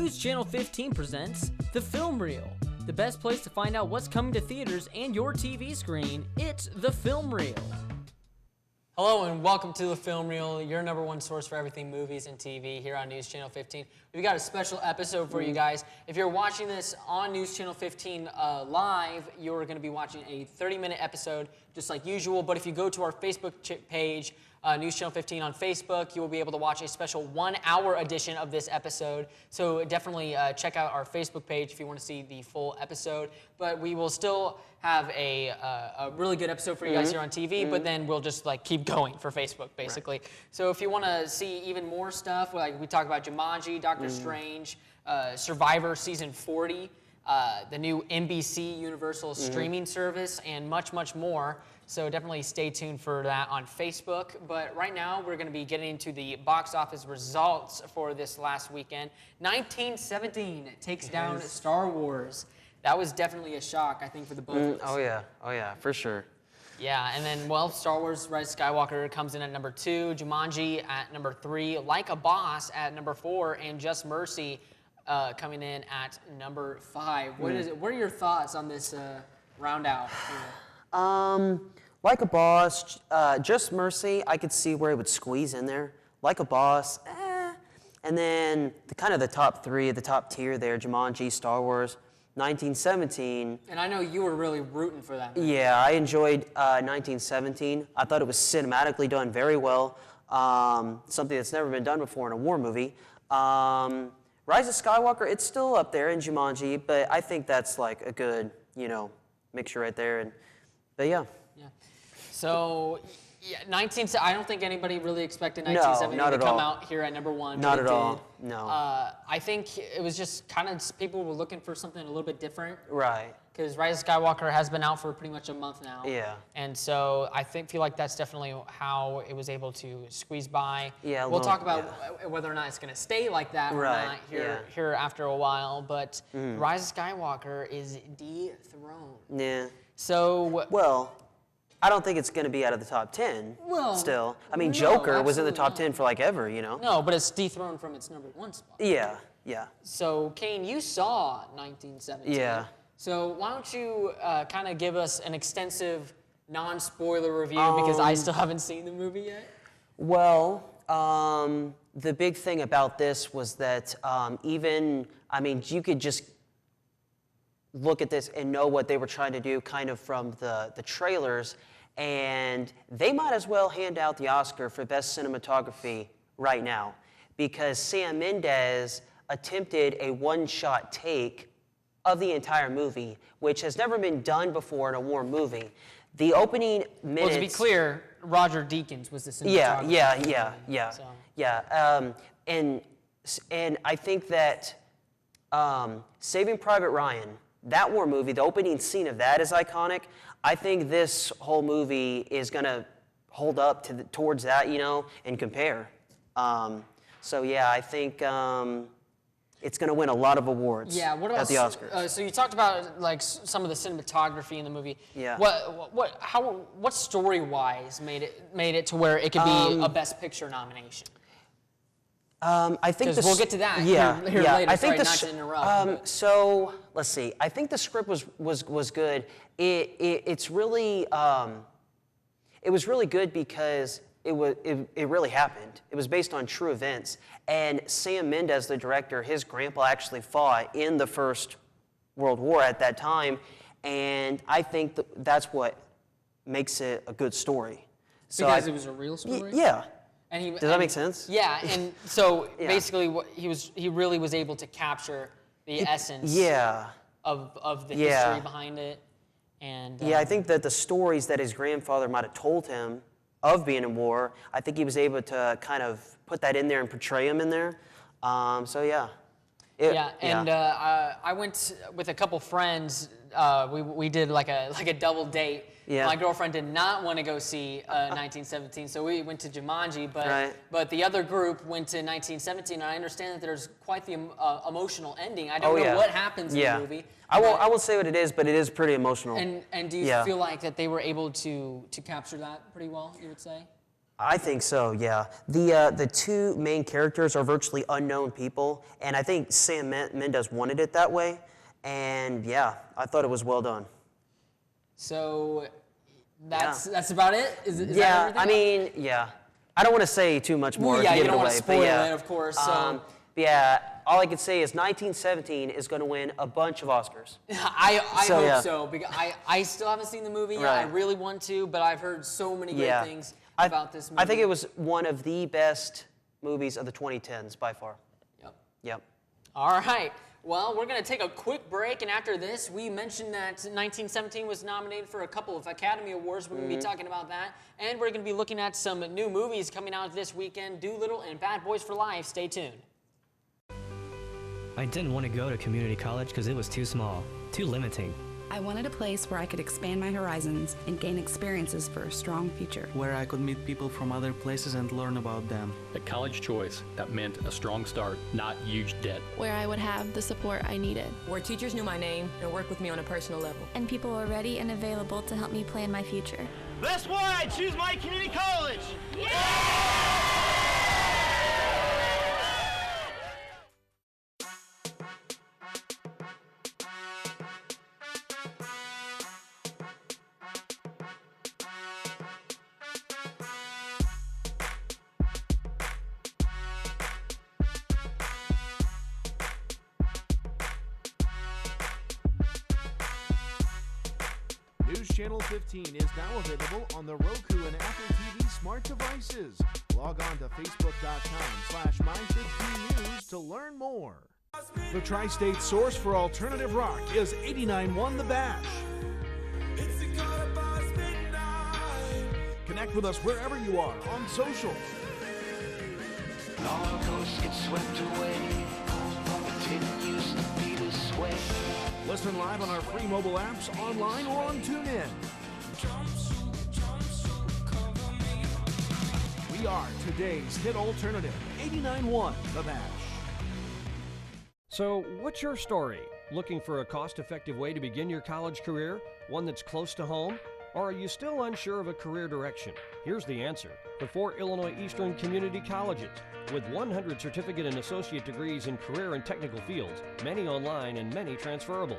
News Channel 15 presents The Film Reel, the best place to find out what's coming to theaters and your TV screen. It's The Film Reel. Hello and welcome to The Film Reel, your number one source for everything movies and TV here on News Channel 15. We've got a special episode for you guys. If you're watching this on News Channel 15 live, you're going to be watching a 30-minute episode just like usual. But if you go to our Facebook page, News Channel 15 on Facebook, you will be able to watch a special 1-hour edition of this episode. So definitely check out our Facebook page if you want to see the full episode. But we will still have a really good episode for you guys here on TV, but then we'll just like keep going for Facebook, basically. Right. So if you want to see even more stuff, like we talk about Jumanji, Doctor Strange, Survivor Season 40, the new NBC Universal streaming service, and much, much more. So definitely stay tuned for that on Facebook. But right now, we're going to be getting into the box office results for this last weekend. 1917 takes down Star Wars. That was definitely a shock, I think, for the both of us. Oh yeah, for sure. Yeah, and then, well, Star Wars Rise of Skywalker comes in at number 2, Jumanji at number 3, Like a Boss at number 4, and Just Mercy coming in at number 5. What are your thoughts on this round out here? Like a Boss, Just Mercy, I could see where it would squeeze in there. Like a Boss, and then the top 3, the top tier there, Jumanji, Star Wars, 1917. And I know you were really rooting for that. Yeah, I enjoyed 1917. I thought it was cinematically done very well. Something that's never been done before in a war movie. Rise of Skywalker, it's still up there in Jumanji, but I think that's like a good, mixture right there. But yeah. So, I don't think anybody really expected 1917 to come out here at number 1. Not at all. No. I think it was just kind of people were looking for something a little bit different. Right. Because Rise of Skywalker has been out for pretty much a month now. Yeah. And so I feel like that's definitely how it was able to squeeze by. Yeah. We'll talk about whether or not it's going to stay like that or not here after a while. But Rise of Skywalker is dethroned. Yeah. So. Well, I don't think it's going to be out of the top 10 still. I mean, no, Joker was in the top 10 for like ever, No, but it's dethroned from its number 1 spot. Yeah. So, Kane, you saw 1917. Yeah. So why don't you kind of give us an extensive non-spoiler review because I still haven't seen the movie yet? Well, the big thing about this was that you could just look at this and know what they were trying to do kind of from the trailers, and they might as well hand out the Oscar for Best Cinematography right now because Sam Mendes attempted a one-shot take of the entire movie, which has never been done before in a war movie. The opening minutes... Well, to be clear, Roger Deakins was the cinematographer. Yeah. And I think that Saving Private Ryan, that war movie, the opening scene of that is iconic. I think this whole movie is going to hold up towards that, and compare. I think... it's going to win a lot of awards at the Oscars. So you talked about like some of the cinematography in the movie. Yeah. What story-wise made it to where it could be a Best Picture nomination? I think we'll get to that here later. I think not to interrupt. So let's see. I think the script was good. It's really it was really good because it really happened. It was based on true events. And Sam Mendes, the director, his grandpa actually fought in the First World War at that time. And I think that's what makes it a good story. Because it was a real story? Yeah. Does that make sense? Yeah, and so basically he really was able to capture the essence of the history behind it. And I think that the stories that his grandfather might have told him of being in war, I think he was able to kind of put that in there and portray him in there. I went with a couple friends. We did like a double date. Yeah. My girlfriend did not want to go see 1917, so we went to Jumanji. Right. But the other group went to 1917, and I understand that there's quite the emotional ending. I don't know what happens in the movie. I won't say what it is, but it is pretty emotional. And do you feel like that they were able to capture that pretty well, you would say? I think so, yeah. The two main characters are virtually unknown people, and I think Sam Mendes wanted it that way. And yeah, I thought it was well done. So that's about it? Is that everything? I mean, yeah. I don't want to say too much more. Yeah, to give you don't it away, want to spoil but it, of course. So. Yeah, all I can say is 1917 is going to win a bunch of Oscars. I hope so, because I still haven't seen the movie yet. Right. I really want to, but I've heard so many great things about this movie. I think it was one of the best movies of the 2010s by far. Yep. All right. Well, we're going to take a quick break, and after this, we mentioned that 1917 was nominated for a couple of Academy Awards. We're going to be talking about that, and we're going to be looking at some new movies coming out this weekend, Dolittle and Bad Boys for Life. Stay tuned. I didn't want to go to community college because it was too small, too limiting. I wanted a place where I could expand my horizons and gain experiences for a strong future. Where I could meet people from other places and learn about them. A college choice that meant a strong start, not huge debt. Where I would have the support I needed. Where teachers knew my name and worked with me on a personal level. And people were ready and available to help me plan my future. That's why I choose my community college! Yeah! News Channel 15 is now available on the Roku and Apple TV smart devices. Log on to facebook.com/my15news to learn more. The Tri-State source for alternative rock is 89.1 The Bash. Connect with us wherever you are on social. Listen live on our free mobile apps, online, or on TuneIn. We are today's hit alternative, 89.1 The Bash. So, what's your story? Looking for a cost-effective way to begin your college career? One that's close to home? Or are you still unsure of a career direction? Here's the answer. The 4 Illinois Eastern Community Colleges. With 100 certificate and associate degrees in career and technical fields, many online and many transferable.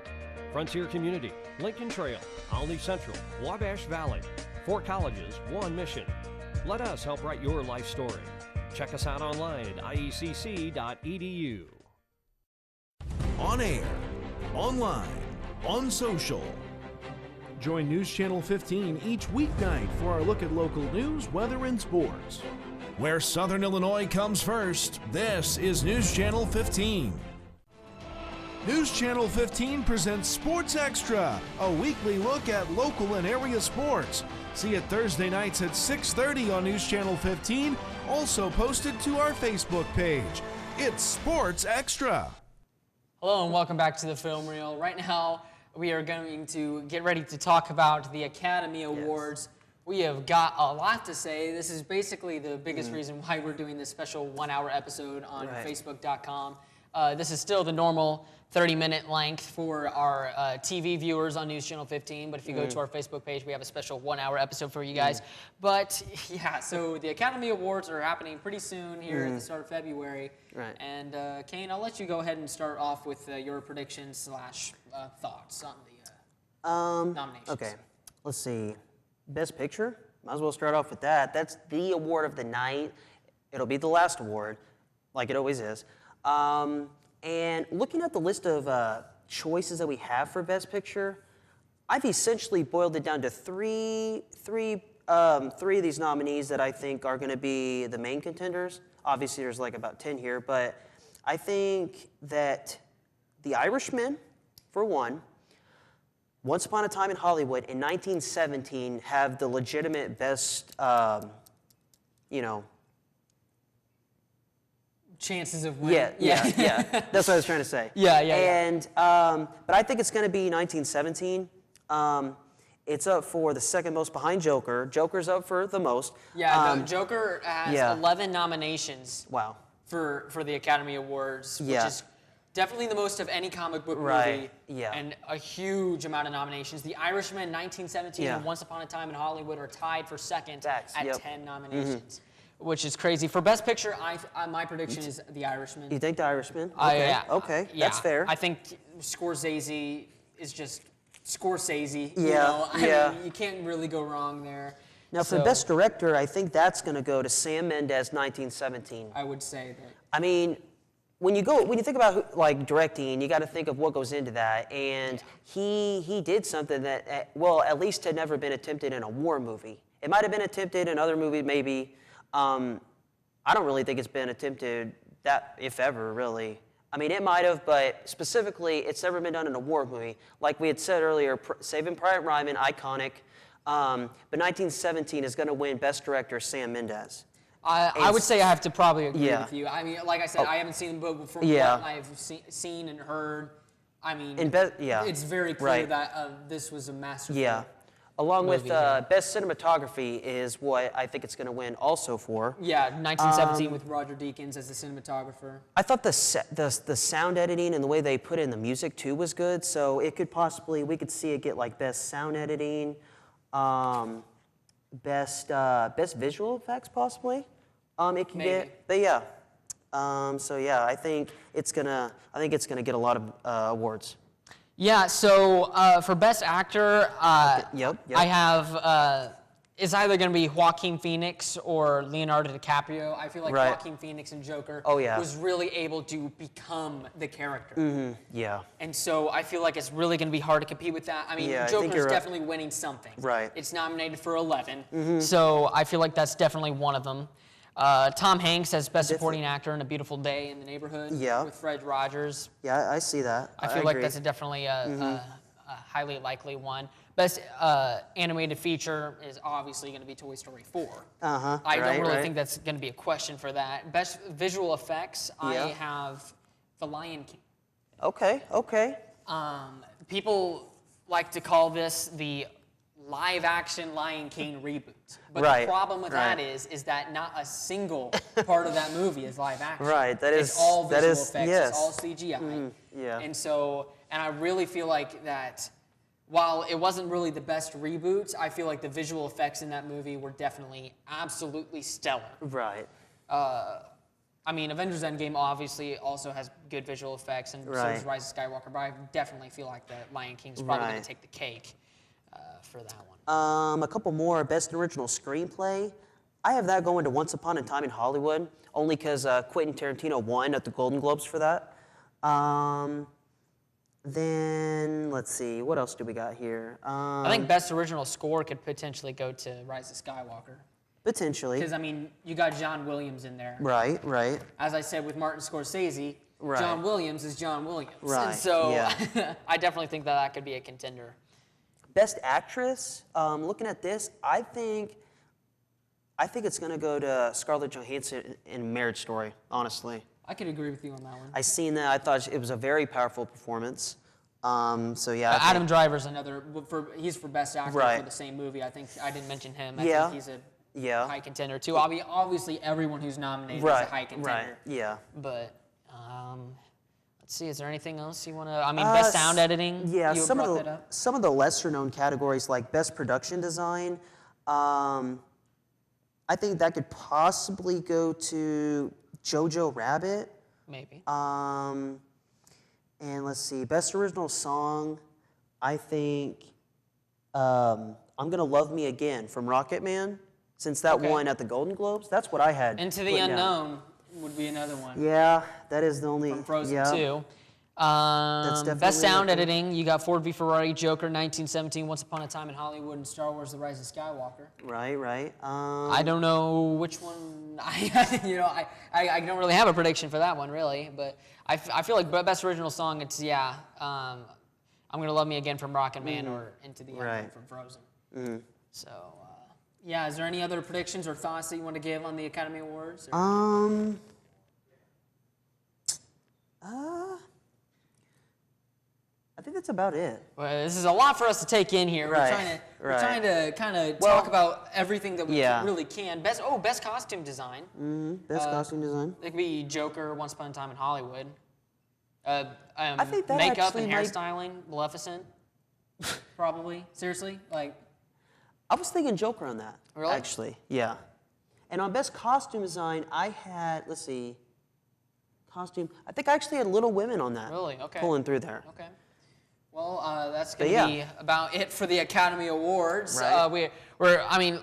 Frontier Community, Lincoln Trail, Olney Central, Wabash Valley. 4 colleges, 1 mission. Let us help write your life story. Check us out online at iecc.edu. On air, online, on social. Join News Channel 15 each weeknight for our look at local news, weather, and sports. Where Southern Illinois comes first, this is News Channel 15. News Channel 15 presents Sports Extra, a weekly look at local and area sports. See it Thursday nights at 6:30 on News Channel 15, also posted to our Facebook page. It's Sports Extra. Hello and welcome back to the Film Reel. Right now, we are going to get ready to talk about the Academy Awards. We have got a lot to say. This is basically the biggest reason why we're doing this special 1-hour episode on Facebook.com. This is still the normal 30-minute length for our TV viewers on News Channel 15, but if you go to our Facebook page, we have a special 1-hour episode for you guys. But yeah, so the Academy Awards are happening pretty soon here at the start of February. Right. And Kane, I'll let you go ahead and start off with your predictions slash thoughts on the nominations. Okay, let's see. Best Picture? Might as well start off with that. That's the award of the night. It'll be the last award, like it always is. And looking at the list of choices that we have for Best Picture, I've essentially boiled it down to three of these nominees that I think are going to be the main contenders. Obviously, there's like about 10 here, but I think that The Irishman, for one, Once Upon a Time in Hollywood, in 1917, have the legitimate best, chances of winning. Yeah. That's what I was trying to say. And but I think it's going to be 1917. It's up for the second most behind Joker. Joker's up for the most. Yeah, Joker has 11 nominations. Wow. For the Academy Awards, which is Definitely the most of any comic book movie. Right, yeah. And a huge amount of nominations. The Irishman, 1917, Yeah. and Once Upon a Time in Hollywood are tied for second Facts, at yep. 10 nominations, which is crazy. For Best Picture, my prediction is The Irishman. You think The Irishman? Yeah. Okay, Yeah. that's fair. I think Scorsese is just Scorsese. Yeah, You know? I yeah. mean, you can't really go wrong there. Now, for Best Director, I think that's going to go to Sam Mendes, 1917. I would say that. I mean, when you think about like directing, you got to think of what goes into that, and he did something that, well, at least had never been attempted in a war movie. It might have been attempted in other movies, maybe. I don't really think it's been attempted that, if ever, really. I mean, it might have, but specifically, it's never been done in a war movie. Like we had said earlier, Saving Private Ryan, iconic. But 1917 is going to win Best Director, Sam Mendes. I would say I have to probably agree Yeah. with you. I mean, like I said, I haven't seen the book, but from Yeah. what I've seen and heard, I mean, Yeah. it's very clear Right. that this was a masterful. Yeah. Along with movie here. Best Cinematography is what I think it's going to win also for. Yeah, 1917 with Roger Deakins as the cinematographer. I thought the sound editing and the way they put in the music too was good, so it could possibly, we could see it get like Best Sound Editing, Best Visual Effects possibly. It can Maybe. get, but yeah. So yeah, I think it's gonna get a lot of awards. Yeah, so for Best Actor, Yep. I have, it's either going to be Joaquin Phoenix or Leonardo DiCaprio. I feel like Right. Joaquin Phoenix in Joker Yeah. was really able to become the character. Yeah. And so I feel like it's really going to be hard to compete with that. I mean, Yeah, I think Joker's you're right. definitely winning something. Right. It's nominated for 11. So I feel like that's definitely one of them. Tom Hanks as Best Supporting Actor in A Beautiful Day in the Neighborhood Yeah. with Fred Rogers. Yeah, I see that. I feel like agree. that's definitely a highly likely one. Best animated feature is obviously going to be Toy Story 4. I don't really think that's going to be a question for that. Best visual effects, I have The Lion King. Okay. People like to call this the live-action Lion King reboot. But Right, the problem with that right. is that not a single part of that movie is live action. Right, It's all visual effects. yes. It's all CGI. Yeah. And I really feel like that while it wasn't really the best reboot, I feel like the visual effects in that movie were definitely absolutely stellar. Right. I mean, Avengers Endgame obviously also has good visual effects, and so Right. does Rise of Skywalker, but I definitely feel like the Lion King's probably going Right. to take the cake for that one. A couple more. Best Original Screenplay. I have that going to Once Upon a Time in Hollywood, only because Quentin Tarantino won at the Golden Globes for that. Then, let's see, what else do we got here? I think Best Original Score could potentially go to Rise of Skywalker. Potentially. Because, I mean, you got John Williams in there. Right. As I said with Martin Scorsese, Right. John Williams is John Williams. Right, And so yeah. I definitely think that could be a contender. Best Actress, looking at this, I think it's going to go to Scarlett Johansson in Marriage Story, honestly. I could agree with you on that one. I seen that. I thought it was a very powerful performance. So yeah. Adam Driver's another, he's for Best Actor Right. for the same movie. I think I didn't mention him. I Yeah. think he's a high contender too. Obviously, everyone who's nominated is a high contender. Right. Yeah. But let's see, is there anything else you want to? I mean, Best Sound Editing. Yeah. you Some brought of that the up. some of the lesser known categories like Best Production Design. I think that could possibly go to Jojo Rabbit. Maybe. And let's see, Best Original Song, I think I'm Gonna Love Me Again from Rocket Man, since that won at the Golden Globes. That's what I had. Into the put down. Unknown would be another one. Yeah, that is the only. From Frozen yeah. 2. definitely Best Sound up there. Editing, you got Ford v Ferrari, Joker, 1917, Once Upon a Time in Hollywood, and Star Wars: The Rise of Skywalker. Right. I don't know which one. I don't really have a prediction for that one, really. But I feel like Best Original Song, it's I'm Gonna Love Me Again from Rocket Man or Into the Unknown from Frozen. So is there any other predictions or thoughts that you want to give on the Academy Awards? Or? I think that's about it. Well, this is a lot for us to take in here. Right, We're trying to kind of talk about everything that we yeah. really can. Best costume design. Best Costume Design. It could be Joker, Once Upon a Time in Hollywood. I think that makeup actually and might- hairstyling, Maleficent, probably. Seriously, like. I was thinking Joker on that. Really? Actually, yeah. And on best costume design, I had, let's see, costume. I think I actually had Little Women on that. Really? Okay. Pulling through there. Okay. Well, that's going to But be yeah. about it for the Academy Awards. Right. I mean,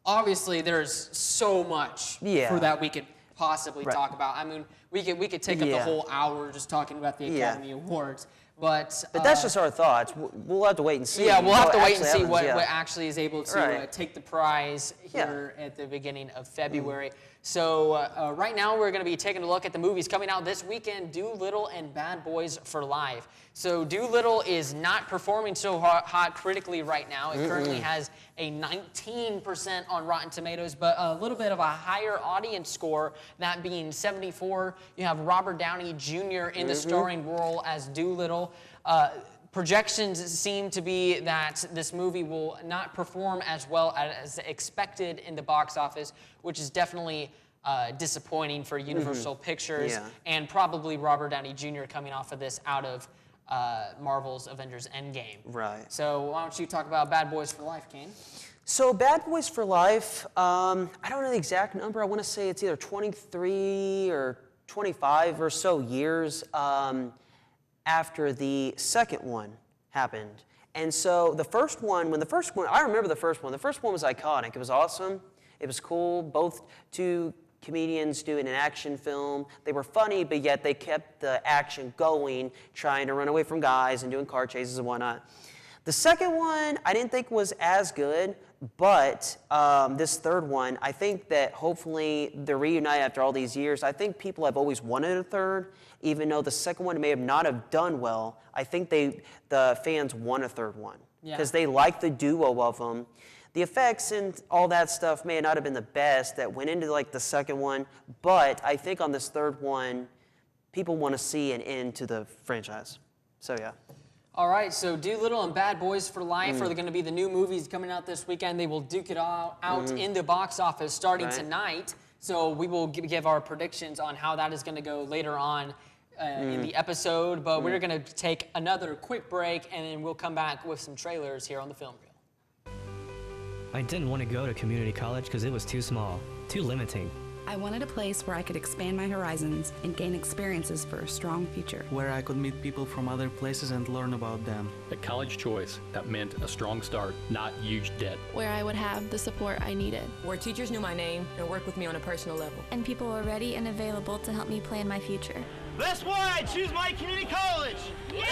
obviously there's so much for that we could possibly Right. talk about. I mean, we could take up the Yeah. whole hour just talking about the Yeah. Academy Awards. But that's just our thoughts. We'll have to wait and see. Yeah, we'll have to what wait and actually see what happens, actually is able to Right. take the prize here at the beginning of February. So right now we're going to be taking a look at the movies coming out this weekend, Doolittle and Bad Boys for Life. So Doolittle is not performing so hot critically right now. It currently has a 19% on Rotten Tomatoes, but a little bit of a higher audience score, that being 74. You have Robert Downey Jr. in the starring role as Doolittle. Projections seem to be that this movie will not perform as well as expected in the box office, which is definitely disappointing for Universal Pictures and probably Robert Downey Jr. coming off of this out of Marvel's Avengers Endgame. Right. So why don't you talk about Bad Boys for Life, Kane? So Bad Boys for Life, I don't know the exact number. I want to say it's either 23 or 25 or so years after the second one happened. And so the first one, I remember the first one. The first one was iconic. It was awesome. It was cool. Both two comedians doing an action film. They were funny, but yet they kept the action going, trying to run away from guys and doing car chases and whatnot. The second one, I didn't think was as good, but this third one, I think that hopefully they're reunited after all these years. I think people have always wanted a third, even though the second one may not have done well. I think the fans want a third one because they like the duo of them. The effects and all that stuff may not have been the best that went into like the second one, but I think on this third one, people want to see an end to the franchise. So yeah. All right, so Doolittle and Bad Boys for Life are going to be the new movies coming out this weekend. They will duke it all out in the box office starting tonight. So we will give our predictions on how that is going to go later on in the episode. But we're going to take another quick break, and then we'll come back with some trailers here on the Film Reel. I didn't want to go to community college because it was too small, too limiting. I wanted a place where I could expand my horizons and gain experiences for a strong future. Where I could meet people from other places and learn about them. A college choice that meant a strong start, not huge debt. Where I would have the support I needed. Where teachers knew my name and worked with me on a personal level. And people were ready and available to help me plan my future. That's why I choose my community college. Yeah!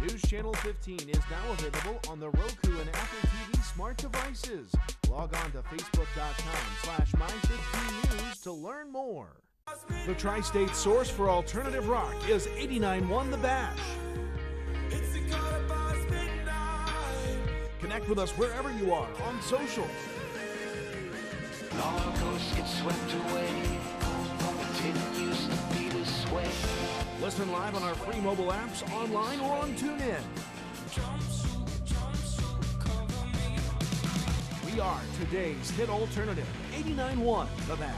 News Channel 15 is now available on the Roku and Apple TV smart devices. Log on to facebook.com/my15news to learn more. The tri-state source for alternative rock is 89.1 The Bash. Connect with us wherever you are on social. Listen live on our free mobile apps, online, or on TuneIn. We are today's hit alternative, 89.1 The Bash.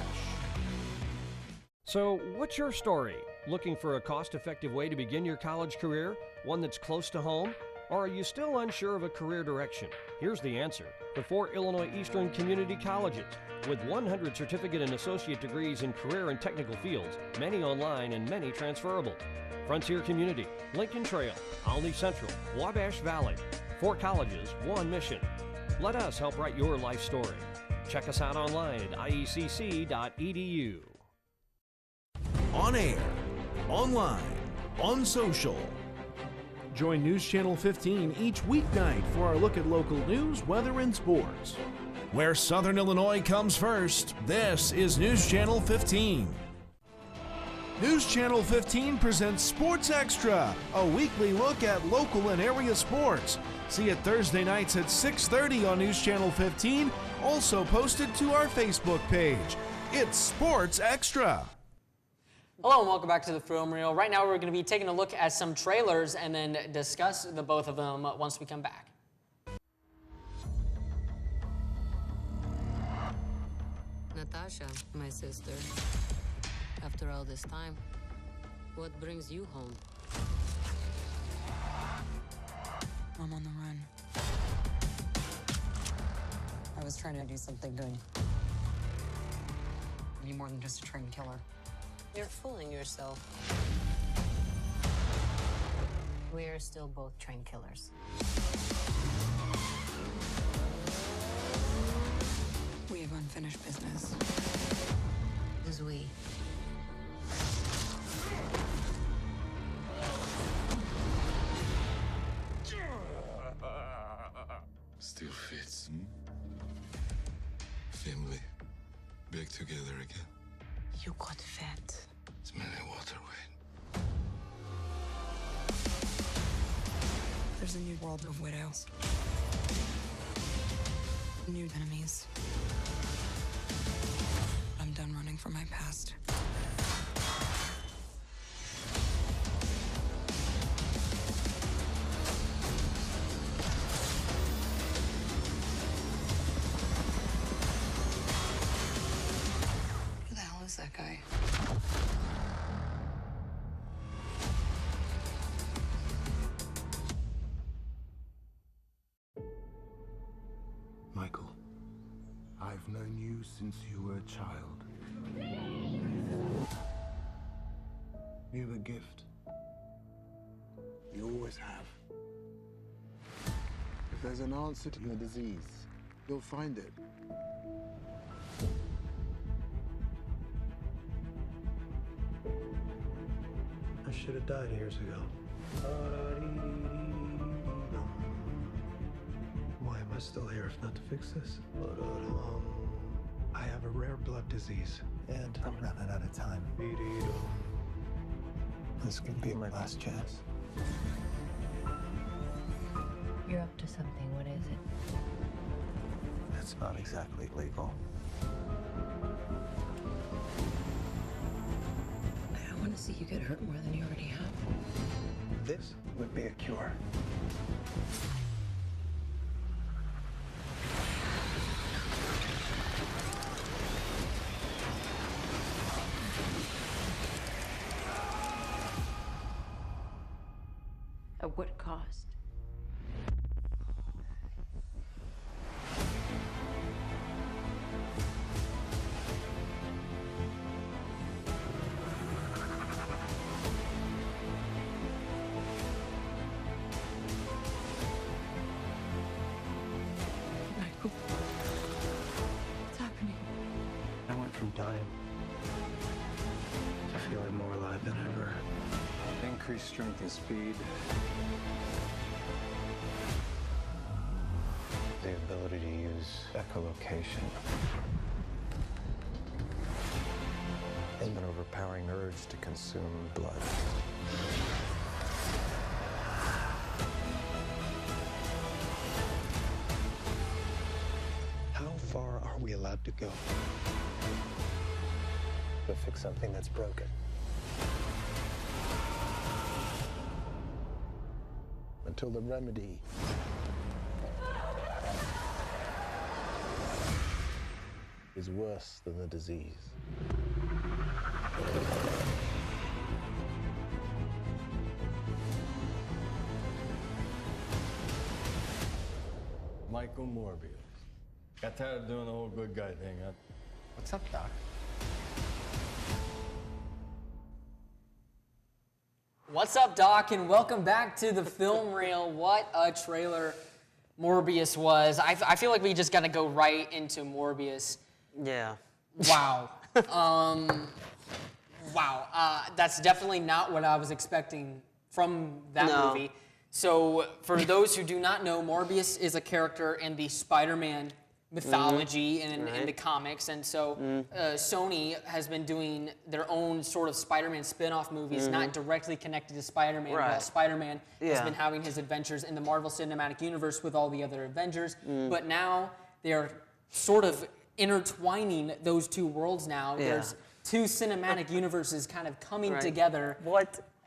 So, what's your story? Looking for a cost-effective way to begin your college career? One that's close to home? Or are you still unsure of a career direction? Here's the answer. The 4 Illinois Eastern Community Colleges. With 100 certificate and associate degrees in career and technical fields, many online and many transferable. Frontier Community, Lincoln Trail, Olney Central, Wabash Valley. 4 colleges, 1 mission. Let us help write your life story. Check us out online at iecc.edu. On air, online, on social. Join News Channel 15 each weeknight for our look at local news, weather, and sports. Where Southern Illinois comes first, this is News Channel 15. News Channel 15 presents Sports Extra, a weekly look at local and area sports. See it Thursday nights at 6:30 on News Channel 15, also posted to our Facebook page. It's Sports Extra. Hello and welcome back to the Film Reel. Right now we're going to be taking a look at some trailers and then discuss the both of them once we come back. Natasha, my sister. After all this time, what brings you home? I'm on the run. I was trying to do something good. Be more than just a trained killer. You're fooling yourself. We're still both trained killers. We have unfinished business. As we. Still fits, Family, back together again. You got fat. Smelly water weight. There's a new world of widows. New enemies. I'm done running from my past. Who the hell is that guy? Michael, I've known you since you were a child. You have a gift. You always have. If there's an answer to your disease, you'll find it. I should have died years ago. Why am I still here if not to fix this? I have a rare blood disease, and I'm running out of time. This could be my last chance. You're up to something. What is it? It's not exactly legal. I don't want to see you get hurt more than you already have. This would be a cure. At what cost? Michael, what's happening? I went from dying to feeling more alive than ever. Increased strength and speed. The ability to use echolocation. And an overpowering urge to consume blood. How far are we allowed to go to fix something that's broken? Until the remedy is worse than the disease. Michael Morbius. Got tired of doing the whole good guy thing, huh? What's up, Doc? What's up, Doc, and welcome back to the Film Reel. What a trailer Morbius was. I feel like we just got to go right into Morbius. Yeah. Wow. Wow. That's definitely not what I was expecting from that movie. So, for those who do not know, Morbius is a character in the Spider-Man mythology in the comics, and so Sony has been doing their own sort of Spider-Man spin-off movies, not directly connected to Spider-Man, while Spider-Man has been having his adventures in the Marvel Cinematic Universe with all the other Avengers, but now they're sort of intertwining those two worlds now. There's two cinematic universes kind of coming together.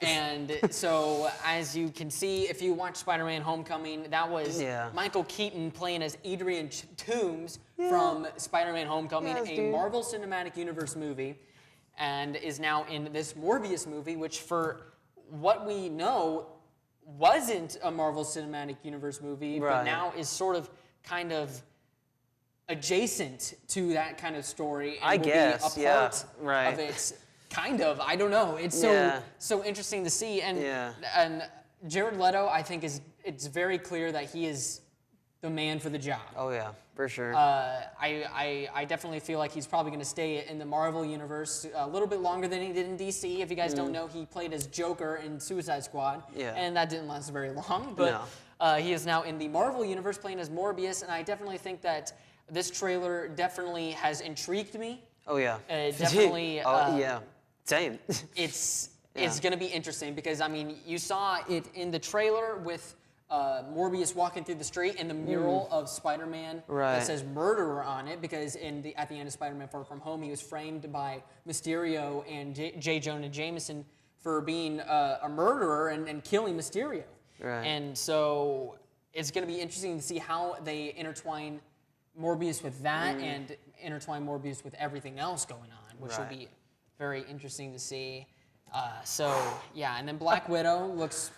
And so, as you can see, if you watch Spider-Man Homecoming, that was Michael Keaton playing as Adrian Toomes from Spider-Man Homecoming, a Marvel Cinematic Universe movie, and is now in this Morbius movie, which for what we know wasn't a Marvel Cinematic Universe movie, but now is sort of kind of adjacent to that kind of story and will be a part of it. Kind of, I don't know. It's so interesting to see, and Jared Leto, I think it's very clear that he is the man for the job. Oh yeah, for sure. I definitely feel like he's probably going to stay in the Marvel universe a little bit longer than he did in DC. If you guys don't know, he played as Joker in Suicide Squad, and that didn't last very long. But he is now in the Marvel universe playing as Morbius, and I definitely think that this trailer definitely has intrigued me. Oh yeah, definitely. Same. It's going to be interesting because, I mean, you saw it in the trailer with Morbius walking through the street and the mural of Spider-Man that says murderer on it, because at the end of Spider-Man Far From Home, he was framed by Mysterio and J. Jonah Jameson for being a murderer and killing Mysterio. And so it's going to be interesting to see how they intertwine Morbius with that and intertwine Morbius with everything else going on, which will be very interesting to see. And then Black Widow looks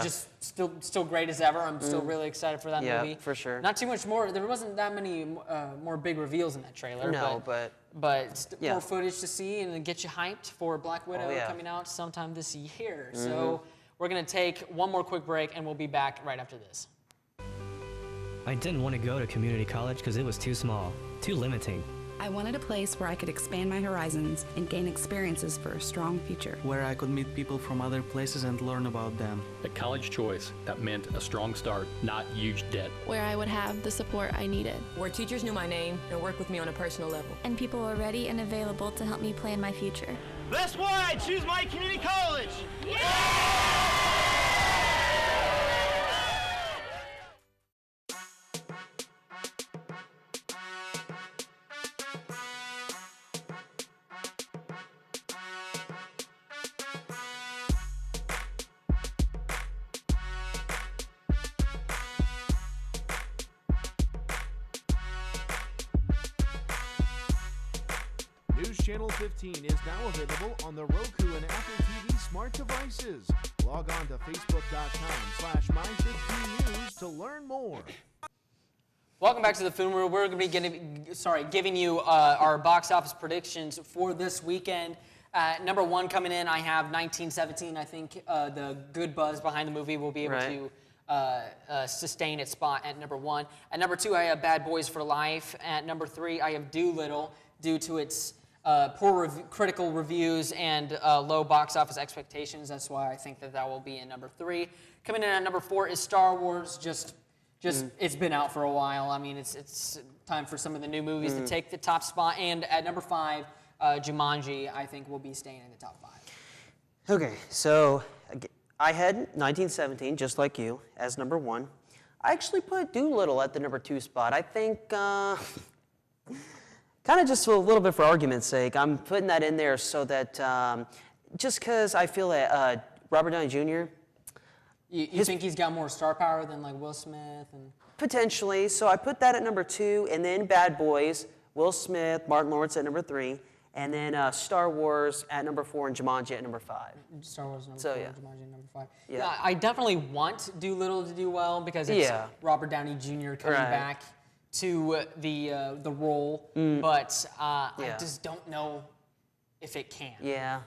just still great as ever. I'm still really excited for that movie. Yeah, for sure. Not too much more. There wasn't that many more big reveals in that trailer. No, but more footage to see and get you hyped for Black Widow coming out sometime this year. So we're going to take one more quick break, and we'll be back right after this. I didn't want to go to community college because it was too small, too limiting. I wanted a place where I could expand my horizons and gain experiences for a strong future. Where I could meet people from other places and learn about them. A college choice that meant a strong start, not huge debt. Where I would have the support I needed. Where teachers knew my name and worked with me on a personal level. And people were ready and available to help me plan my future. That's why I choose my community college! Yeah! News Channel 15 is now available on the Roku and Apple TV smart devices. Log on to facebook.com/my15news to learn more. Welcome back to the Film Room. We're going to be giving you our box office predictions for this weekend. Number one coming in, I have 1917. I think the good buzz behind the movie will be able to sustain its spot at number one. At number two, I have Bad Boys for Life. At number three, I have Doolittle, due to its poor critical reviews and low box office expectations. That's why I think that will be in number three. Coming in at number four is Star Wars. Just it's been out for a while. I mean, it's time for some of the new movies to take the top spot. And at number five, Jumanji, I think, will be staying in the top five. Okay, so I had 1917, just like you, as number one. I actually put Doolittle at the number two spot. I think, kind of just a little bit for argument's sake, I'm putting that in there so that, just because I feel that Robert Downey Jr., You think he's got more star power than like Will Smith? And potentially. So I put that at number two, and then Bad Boys, Will Smith, Martin Lawrence at number three, and then Star Wars at number four and Jumanji at number five. Star Wars number so, four, yeah. Jumanji number five. Yeah. I definitely want Doolittle to do well because it's Robert Downey Jr. coming back to the role, but I just don't know if it can. Yeah,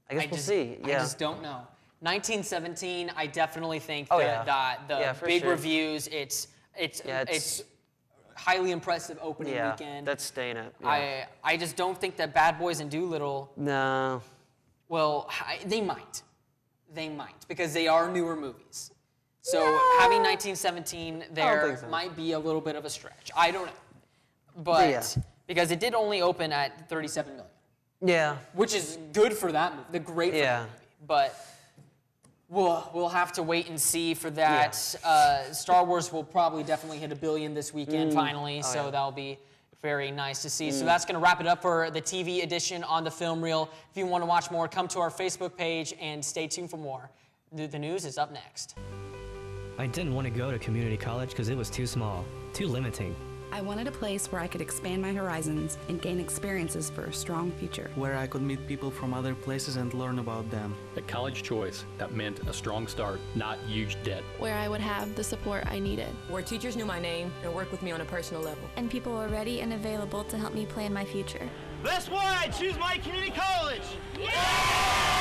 I guess we'll see. Yeah. I just don't know. 1917, I definitely think that the big reviews, it's highly impressive opening weekend. That's staying up. Yeah. I just don't think that Bad Boys and Doolittle. No. Well, they might. They might, because they are newer movies. So having 1917 there might be a little bit of a stretch. I don't know. but Yeah. because it did only open at 37 million. Yeah. Which is good for that movie, great for that movie. But we'll have to wait and see for that. Star Wars will probably definitely hit $1 billion this weekend finally, so that'll be very nice to see. So that's going to wrap it up for the TV edition on the Film Reel. If you want to watch more, come to our Facebook page and stay tuned for more. The news is up next. I didn't want to go to community college because it was too small, too limiting. I wanted a place where I could expand my horizons and gain experiences for a strong future. Where I could meet people from other places and learn about them. A college choice that meant a strong start, not huge debt. Where I would have the support I needed. Where teachers knew my name and worked with me on a personal level. And people were ready and available to help me plan my future. That's why I choose my community college. Yeah!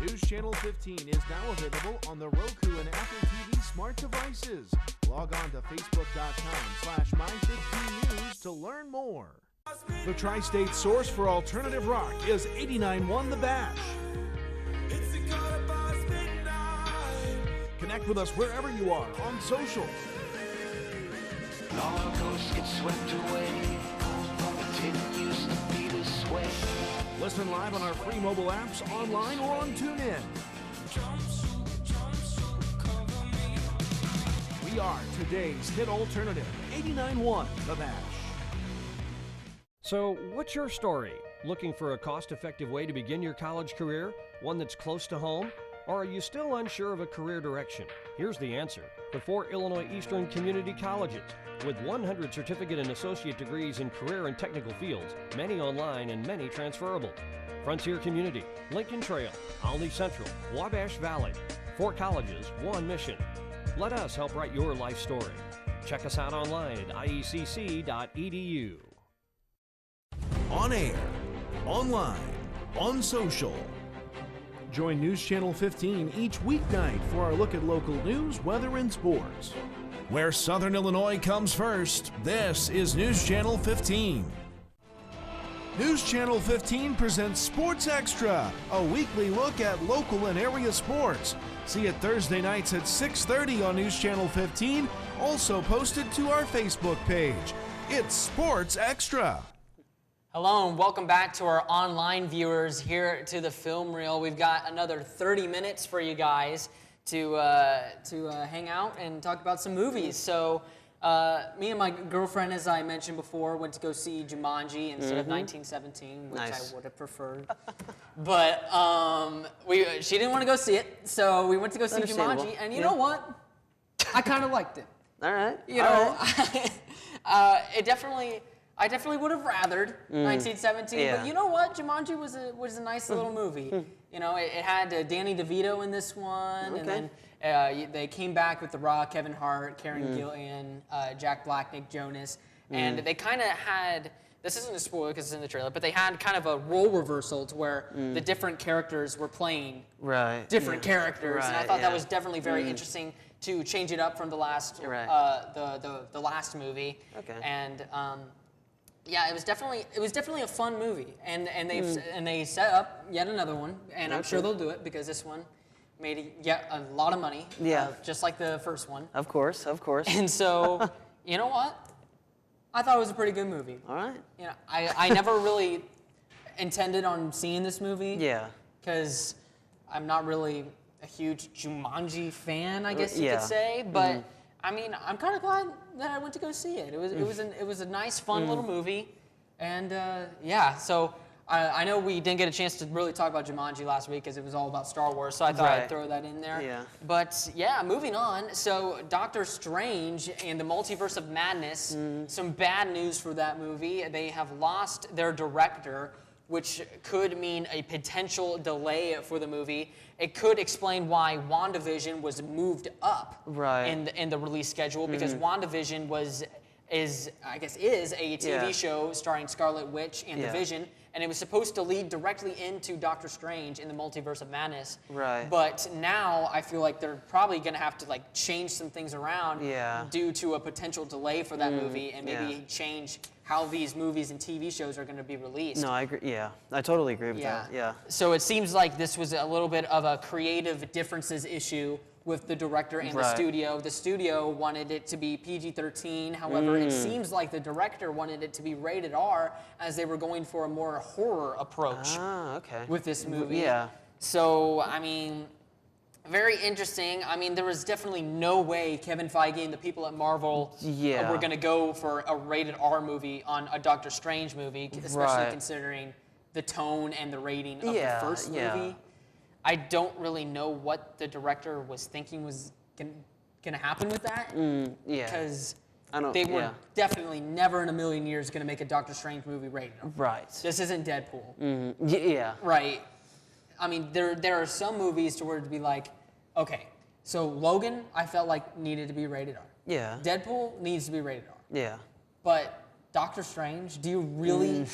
News Channel 15 is now available on the Roku and Apple TV smart devices. Log on to facebook.com/my15news to learn more. The tri-state source for alternative rock is 89.1 The Bash. Connect with us wherever you are on social. Listen live on our free mobile apps, online, or on TuneIn. We are today's hit alternative, 89.1 The Bash. So, what's your story? Looking for a cost-effective way to begin your college career? One that's close to home? Or are you still unsure of a career direction? Here's the answer. The 4 Illinois Eastern Community Colleges. With 100 certificate and associate degrees in career and technical fields, many online and many transferable. Frontier Community, Lincoln Trail, Olney Central, Wabash Valley. 4 colleges, 1 mission. Let us help write your life story. Check us out online at iecc.edu. On air, online, on social. Join News Channel 15 each weeknight for our look at local news, weather, and sports. Where Southern Illinois comes first, this is News Channel 15. News Channel 15 presents Sports Extra, a weekly look at local and area sports. See it Thursday nights at 6:30 on News Channel 15, also posted to our Facebook page. It's Sports Extra. Hello and welcome back to our online viewers here to the Film Reel. We've got another 30 minutes for you guys to hang out and talk about some movies. So me and my girlfriend, as I mentioned before, went to go see Jumanji instead of 1917, which I would have preferred. But she didn't want to go see it, so we went to go see Jumanji, and you know what? I kind of liked it. All right. You know, I definitely would have rathered 1917, but you know what? Jumanji was a nice little movie. You know, it had Danny DeVito in this one, and then they came back with The Rock, Kevin Hart, Karen Gillan, Jack Black, Nick Jonas, and they kind of had, this isn't a spoiler because it's in the trailer, but they had kind of a role reversal to where the different characters were playing different characters, and I thought that was definitely very interesting to change it up from the last the last movie. And yeah, it was definitely a fun movie, and they set up yet another one, and I'm sure they'll do it because this one made yet a lot of money, just like the first one. Of course. And so, you know what? I thought it was a pretty good movie. All right. You know, I never really intended on seeing this movie. Yeah. Because I'm not really a huge Jumanji fan, I guess you could say, but. I mean, I'm kind of glad that I went to go see it. It was a nice, fun little movie, and yeah. So I know we didn't get a chance to really talk about Jumanji last week because it was all about Star Wars. So I thought I'd throw that in there. Yeah. But yeah, moving on. So Doctor Strange and the Multiverse of Madness. Some bad news for that movie. They have lost their director, which could mean a potential delay for the movie. It could explain why WandaVision was moved up in the release schedule, because WandaVision is a TV show starring Scarlet Witch and the Vision, and it was supposed to lead directly into Doctor Strange in the Multiverse of Madness. Right. But now I feel like they're probably going to have to like change some things around due to a potential delay for that movie, and maybe change how these movies and TV shows are going to be released. No, I agree. Yeah, I totally agree with that. Yeah. So it seems like this was a little bit of a creative differences issue with the director and the studio. The studio wanted it to be PG-13. However, it seems like the director wanted it to be rated R, as they were going for a more horror approach with this movie. Yeah. So, I mean, very interesting. I mean, there was definitely no way Kevin Feige and the people at Marvel were going to go for a rated R movie on a Doctor Strange movie, especially considering the tone and the rating of the first movie. I don't really know what the director was thinking was going to happen with that. Because they were definitely never in a million years going to make a Doctor Strange movie rated R. Right. This isn't Deadpool. Yeah. Right. I mean, there are some movies to where it'd be like, okay, so Logan, I felt like needed to be rated R. Yeah. Deadpool needs to be rated R. Yeah. But Doctor Strange, do you really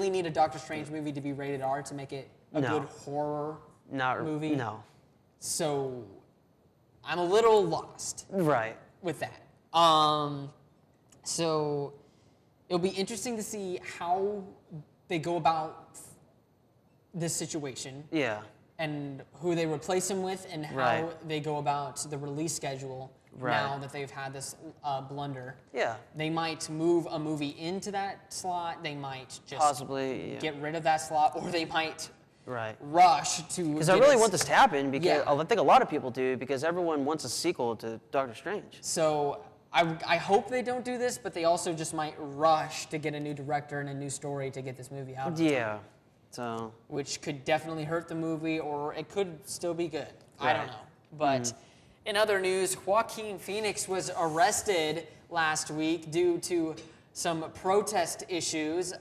need a Doctor Strange movie to be rated R to make it a good horror movie? No. So I'm a little lost. Right. With that. So it'll be interesting to see how they go about this situation. Yeah. And who they replace him with, and how they go about the release schedule now that they've had this blunder. Yeah. They might move a movie into that slot. They might just possibly get rid of that slot, or they might right. rush to. Because I really want this to happen, because I think a lot of people do, because everyone wants a sequel to Doctor Strange. So I hope they don't do this, but they also just might rush to get a new director and a new story to get this movie out. Yeah. So. Which could definitely hurt the movie, or it could still be good. Right. I don't know. But in other news, Joaquin Phoenix was arrested last week due to some protest issues.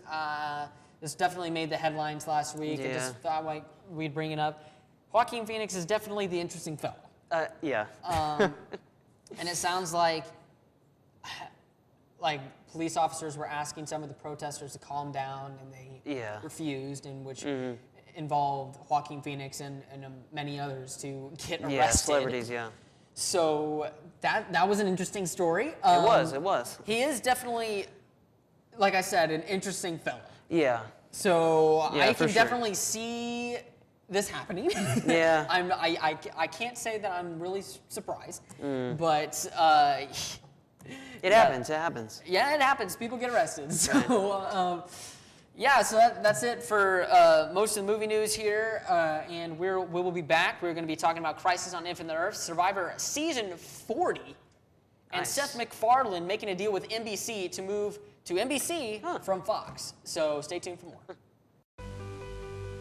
This definitely made the headlines last week. I just thought like we'd bring it up. Joaquin Phoenix is definitely the interesting fellow. Yeah. And it sounds like police officers were asking some of the protesters to calm down, and they refused, in which involved Joaquin Phoenix and many others to get arrested. Yeah, celebrities, yeah. So that was an interesting story. It was. He is definitely, like I said, an interesting fellow. Yeah. So I can definitely see this happening. Yeah. I can't say that I'm really surprised, but it happens. It happens. Yeah, it happens. People get arrested. So so that's it for most of the movie news here, and we will be back. We're going to be talking about Crisis on Infinite Earths, Survivor Season 40, and Seth MacFarlane making a deal with NBC to move to NBC from Fox. So stay tuned for more.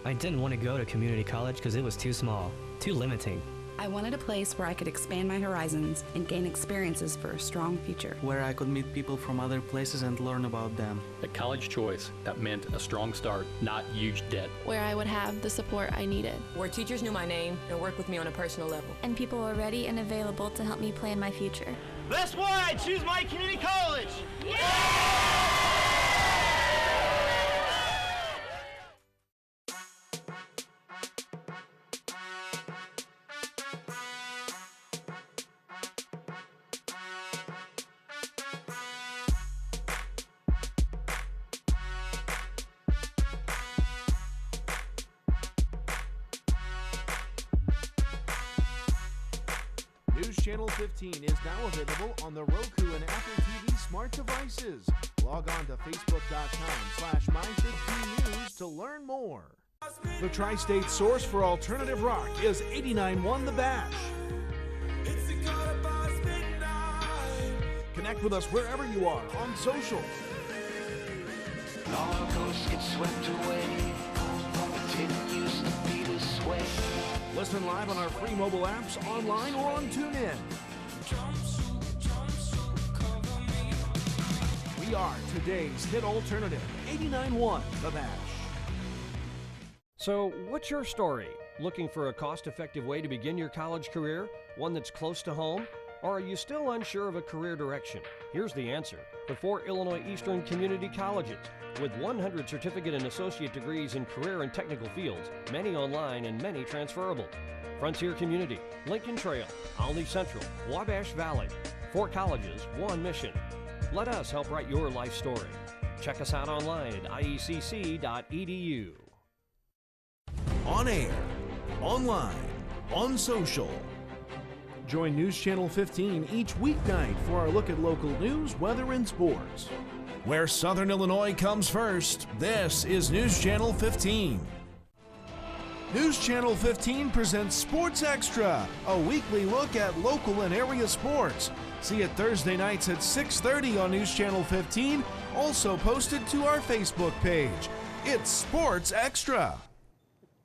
I didn't want to go to community college because it was too small, too limiting. I wanted a place where I could expand my horizons and gain experiences for a strong future. Where I could meet people from other places and learn about them. A college choice that meant a strong start, not huge debt. Where I would have the support I needed. Where teachers knew my name and worked with me on a personal level. And people were ready and available to help me plan my future. That's why I choose my community college. Yeah! News Channel 15 is now available on the Roku and Apple TV smart devices. Log on to facebook.com/my15news to learn more. The tri-state source for alternative rock is 89.1 The Bash. Connect with us wherever you are on social. Listen live on our free mobile apps, online, or on TuneIn. We are today's hit alternative, 89.1 The Bash. So, what's your story? Looking for a cost-effective way to begin your college career? One that's close to home? Or are you still unsure of a career direction? Here's the answer. The 4 Illinois Eastern Community Colleges. With 100 certificate and associate degrees in career and technical fields, many online and many transferable. Frontier Community, Lincoln Trail, Olney Central, Wabash Valley. 4 colleges, 1 mission. Let us help write your life story. Check us out online at iecc.edu. On air, online, on social. Join News Channel 15 each weeknight for our look at local news, weather, and sports. Where Southern Illinois comes first, this is News Channel 15. News Channel 15 presents Sports Extra, a weekly look at local and area sports. See it Thursday nights at 6:30 on News Channel 15, also posted to our Facebook page. It's Sports Extra.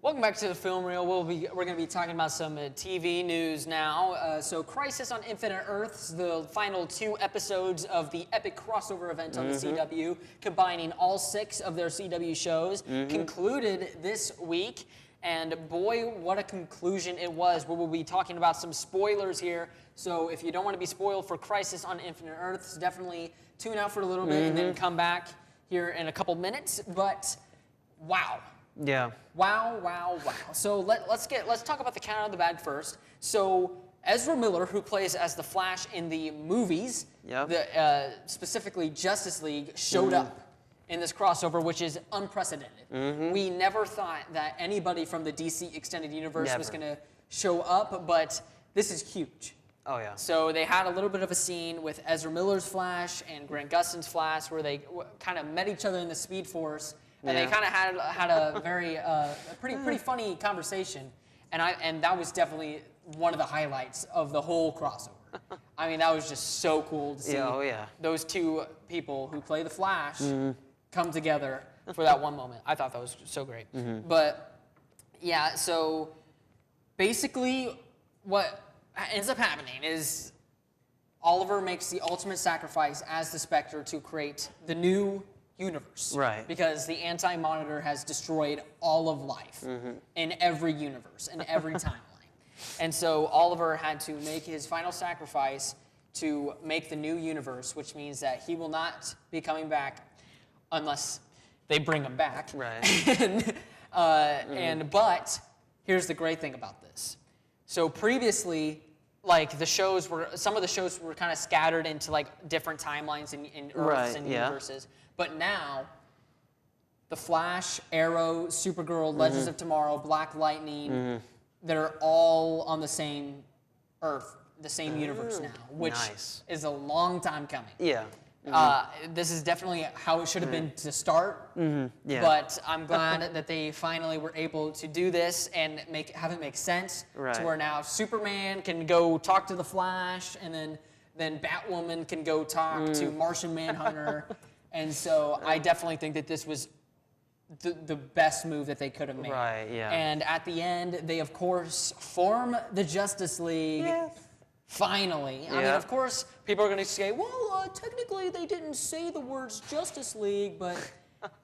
Welcome back to the Film Reel. We're going to be talking about some TV news now. So Crisis on Infinite Earths, the final 2 episodes of the epic crossover event on the CW, combining all 6 of their CW shows, concluded this week. And boy, what a conclusion it was. We will be talking about some spoilers here. So if you don't want to be spoiled for Crisis on Infinite Earths, definitely tune out for a little bit and then come back here in a couple minutes. But wow. Yeah. Wow, wow, wow. So let's talk about the cat out of the bag first. So Ezra Miller, who plays as the Flash in the movies, specifically Justice League, showed up in this crossover, which is unprecedented. We never thought that anybody from the DC Extended Universe was going to show up, but this is huge. Oh, yeah. So they had a little bit of a scene with Ezra Miller's Flash and Grant Gustin's Flash where they kind of met each other in the Speed Force. And they kind of had a very pretty funny conversation, and that was definitely one of the highlights of the whole crossover. I mean, that was just so cool to see those 2 people who play the Flash come together for that one moment. I thought that was so great. But yeah, so basically what ends up happening is Oliver makes the ultimate sacrifice as the Spectre to create the new universe. Right. Because the Anti-Monitor has destroyed all of life in every universe, in every timeline. And so Oliver had to make his final sacrifice to make the new universe, which means that he will not be coming back unless they bring him back. Right. But here's the great thing about this. So previously, like some of the shows were kind of scattered into like different timelines and Earths and universes. But now, The Flash, Arrow, Supergirl, Legends of Tomorrow, Black Lightning, they're all on the same Earth, the same universe now, which is a long time coming. Yeah. This is definitely how it should have been to start, but I'm glad that they finally were able to do this and have it make sense to where now Superman can go talk to the Flash, and then Batwoman can go talk to Martian Manhunter. And so I definitely think that this was the best move that they could have made. Right, yeah. And at the end, they, of course, form the Justice League. Yes. Finally. I mean, of course, people are going to say, well, technically they didn't say the words Justice League, but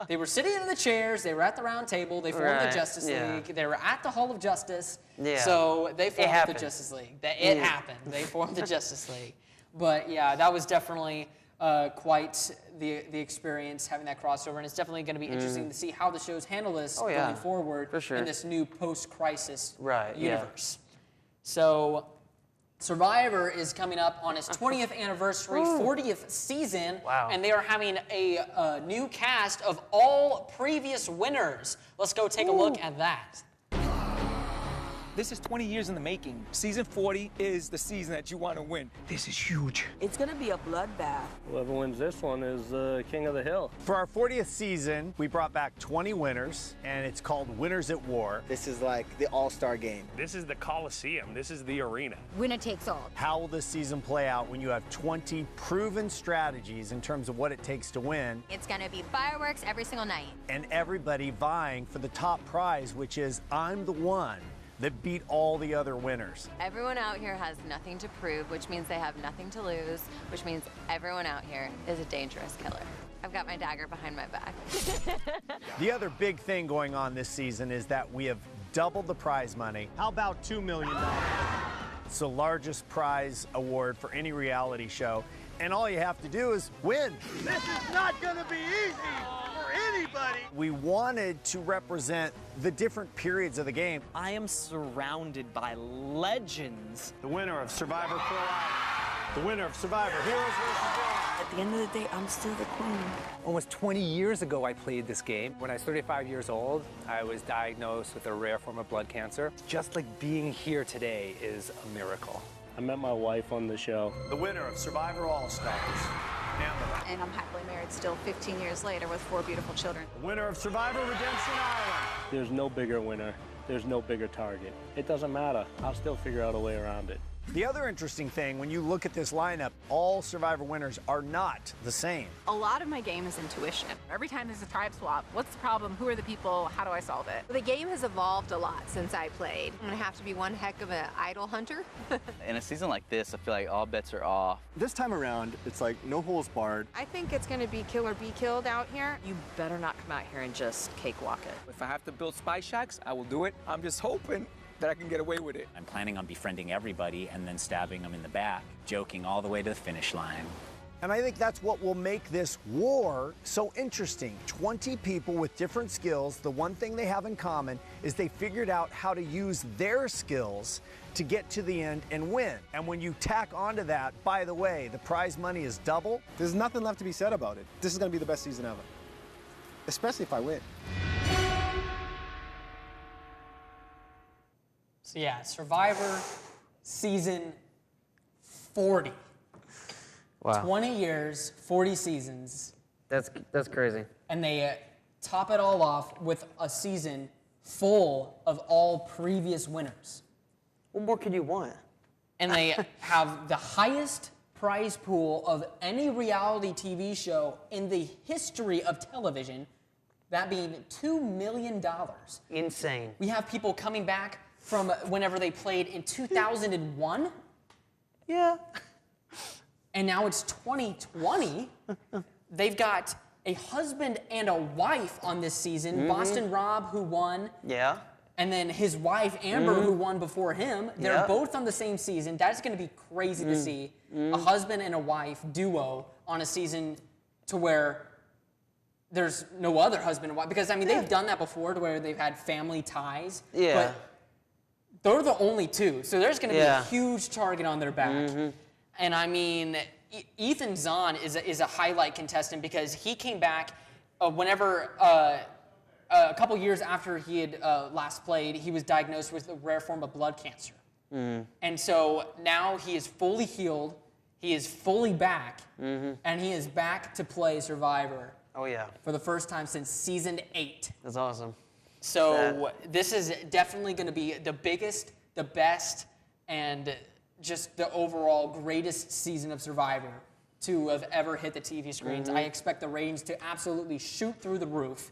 they were sitting in the chairs, they were at the round table, they formed the Justice League, they were at the Hall of Justice, so they formed the Justice League. It happened. They formed the Justice League. But yeah, that was definitely quite the experience having that crossover, and it's definitely going to be interesting to see how the shows handle this going forward in this new post-crisis universe. So Survivor is coming up on its 20th anniversary, 40th season, and they are having a new cast of all previous winners. Let's go take a look at that. This is 20 years in the making. Season 40 is the season that you want to win. This is huge. It's going to be a bloodbath. Whoever wins this one is King of the Hill. For our 40th season, we brought back 20 winners, and it's called Winners at War. This is like the all-star game. This is the Coliseum. This is the arena. Winner takes all. How will this season play out when you have 20 proven strategies in terms of what it takes to win? It's going to be fireworks every single night. And everybody vying for the top prize, which is I'm the one that beat all the other winners. Everyone out here has nothing to prove, which means they have nothing to lose, which means everyone out here is a dangerous killer. I've got my dagger behind my back. The other big thing going on this season is that we have doubled the prize money. How about $2 million? It's the largest prize award for any reality show, and all you have to do is win. This is not gonna be easy for anybody. We wanted to represent the different periods of the game. I am surrounded by legends. The winner of Survivor Pearl Island, the winner of Survivor Heroes vs. Villains. At the end of the day, I'm still the queen. Almost 20 years ago, I played this game. When I was 35 years old, I was diagnosed with a rare form of blood cancer. Just like being here today is a miracle. I met my wife on the show. The winner of Survivor All-Stars. And I'm happily married still 15 years later with 4 beautiful children. The winner of Survivor Redemption Island. There's no bigger winner. There's no bigger target. It doesn't matter. I'll still figure out a way around it. The other interesting thing, when you look at this lineup, all Survivor winners are not the same. A lot of my game is intuition. Every time there's a tribe swap, what's the problem? Who are the people? How do I solve it? The game has evolved a lot since I played. I'm gonna have to be one heck of an idol hunter. In a season like this, I feel like all bets are off. This time around, it's like no holes barred. I think it's gonna be kill or be killed out here. You better not come out here and just cakewalk it. If I have to build spy shacks, I will do it. I'm just hoping that I can get away with it. I'm planning on befriending everybody and then stabbing them in the back, joking all the way to the finish line. And I think that's what will make this war so interesting. 20 people with different skills. The one thing they have in common is they figured out how to use their skills to get to the end and win. And when you tack onto that, by the way, the prize money is double. There's nothing left to be said about it. This is going to be the best season ever, especially if I win. So yeah, Survivor season 40. Wow. 20 years, 40 seasons. That's crazy. And they top it all off with a season full of all previous winners. What more could you want? And they have the highest prize pool of any reality TV show in the history of television, that being $2 million. Insane. We have people coming back from whenever they played in 2001. Yeah. And now it's 2020. They've got a husband and a wife on this season. Boston Rob, who won. Yeah. And then his wife, Amber, who won before him. They're both on the same season. That's going to be crazy to see. A husband and a wife duo on a season to where there's no other husband and wife. Because, I mean, they've done that before to where they've had family ties. Yeah. But they're the only two. So there's going to be a huge target on their back. And, I mean, Ethan Zahn is a highlight contestant because he came back whenever a couple years after he had last played, he was diagnosed with a rare form of blood cancer. And so now he is fully healed, he is fully back, and he is back to play Survivor. Oh, yeah. For the first time since season 8. That's awesome. So this is definitely going to be the biggest, the best, and just the overall greatest season of Survivor to have ever hit the TV screens. I expect the ratings to absolutely shoot through the roof.